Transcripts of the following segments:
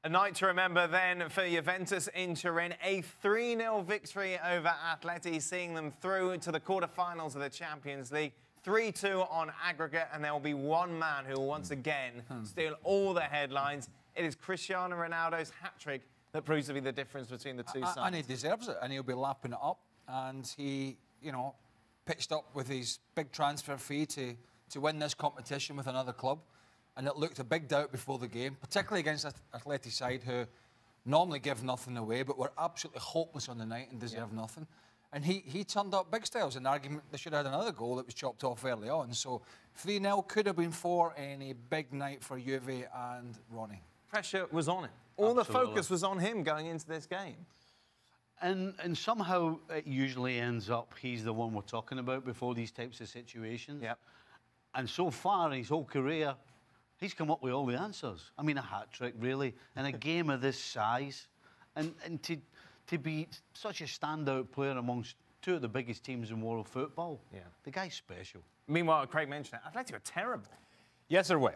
A night to remember then for Juventus in Turin, a 3-0 victory over Atleti, seeing them through to the quarter-finals of the Champions League. 3-2 on aggregate, and there will be one man who will once again steal all the headlines. It is Cristiano Ronaldo's hat-trick that proves to be the difference between the two sides. And he deserves it, and he'll be lapping it up. And he, pitched up with his big transfer fee to win this competition with another club. And it looked a big doubt before the game, particularly against Atleti side, who normally give nothing away, but were absolutely hopeless on the night and deserve nothing. And he turned up big styles. An argument they should have had another goal that was chopped off early on. So 3-0 could have been 4 in a big night for Juve and Ronnie. Pressure was on him. All the focus was on him going into this game. And somehow it usually ends up he's the one we're talking about before these types of situations. Yep. And so far in his whole career, he's come up with all the answers. I mean, a hat-trick, really, in a game of this size. And to be such a standout player amongst two of the biggest teams in world football, the guy's special. Meanwhile, Craig mentioned it, Atletico are terrible. Yes, they were.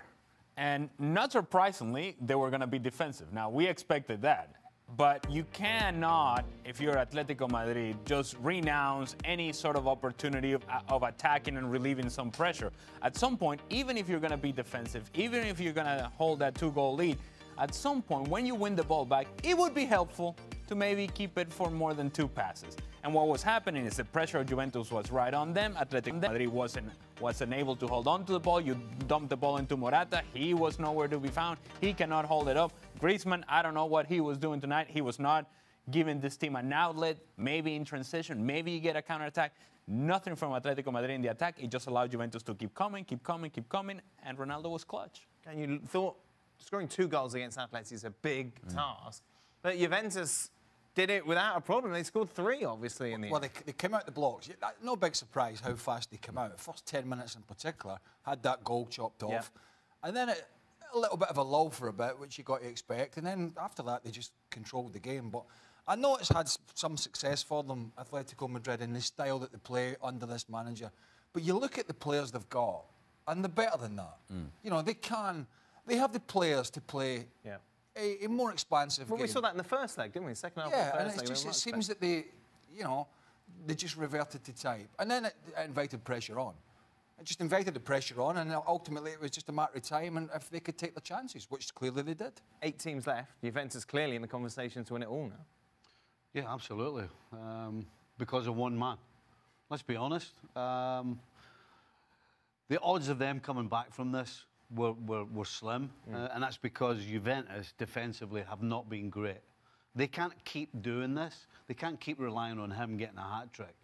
And not surprisingly, they were going to be defensive. Now, we expected that. But you cannot, if you're Atletico Madrid, just renounce any sort of opportunity of attacking and relieving some pressure. At some point, even if you're going to be defensive, even if you're going to hold that 2-goal lead, at some point, when you win the ball back, it would be helpful to maybe keep it for more than 2 passes. And what was happening is the pressure of Juventus was right on them. Atletico Madrid wasn't able to hold on to the ball. You dumped the ball into Morata. He was nowhere to be found. He cannot hold it up. Griezmann, I don't know what he was doing tonight. He was not giving this team an outlet, maybe in transition, maybe you get a counterattack. Nothing from Atletico Madrid in the attack. It just allowed Juventus to keep coming, and Ronaldo was clutch. And you thought scoring 2 goals against Atleti is a big task, but Juventus did it without a problem. They scored 3, obviously, in the end. They came out the blocks. No big surprise how fast they came out. The first 10 minutes in particular, had that goal chopped off. And then a little bit of a lull for a bit, which you got to expect. And then after that, they just controlled the game. But I know it's had some success for them, Atletico Madrid, in the style that they play under this manager. But you look at the players they've got, and they're better than that. They have the players to play a more expansive game. We saw that in the first leg, didn't we? Second half of the first leg. It seems that they just reverted to type. And then it invited pressure on. It just invited the pressure on, and ultimately it was just a matter of time and if they could take the chances, which clearly they did. 8 teams left. Juventus clearly in the conversation to win it all now. Yeah, absolutely. Because of one man. Let's be honest. The odds of them coming back from this were slim, and that's because Juventus defensively have not been great. They can't keep doing this. They can't keep relying on him getting a hat-trick.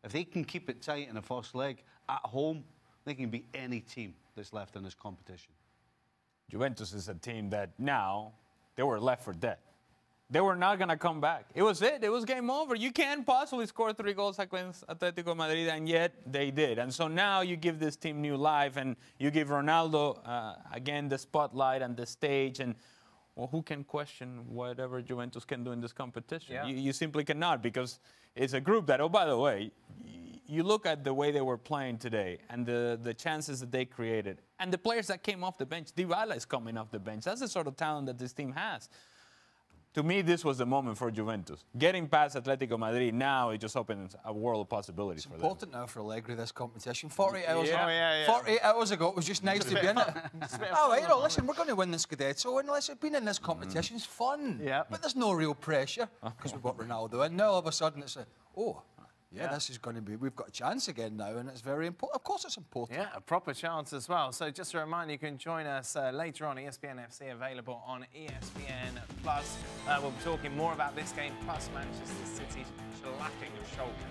If they can keep it tight in the first leg at home, they can beat any team that's left in this competition. Juventus is a team that now they were left for dead. They were not going to come back. It was it. It was game over. You can't possibly score 3 goals against Atletico Madrid, and yet they did. And so now you give this team new life, and you give Ronaldo, again, the spotlight and the stage. And, well, who can question whatever Juventus can do in this competition? Yeah. You simply cannot, because it's a group that, oh, by the way, you look at the way they were playing today and the chances that they created and the players that came off the bench. Dybala is coming off the bench. That's the sort of talent that this team has. To me, this was the moment for Juventus. Getting past Atletico Madrid, now it just opens a world of possibilities for them. It's important now for Allegri, this competition. 48 hours, 48 hours ago, it was just nice to be in it. Oh, right, listen, we're going to win the Scudetto, and listen, being in this competition is fun. But there's no real pressure, because we've got Ronaldo in. Now, all of a sudden, it's a, this is going to be, we've got a chance again now, and it's very important. Of course it's important. Yeah, a proper chance as well. So just a reminder, you can join us later on, ESPN FC, available on ESPN+. We'll be talking more about this game, plus Manchester City shellacking of Schalke.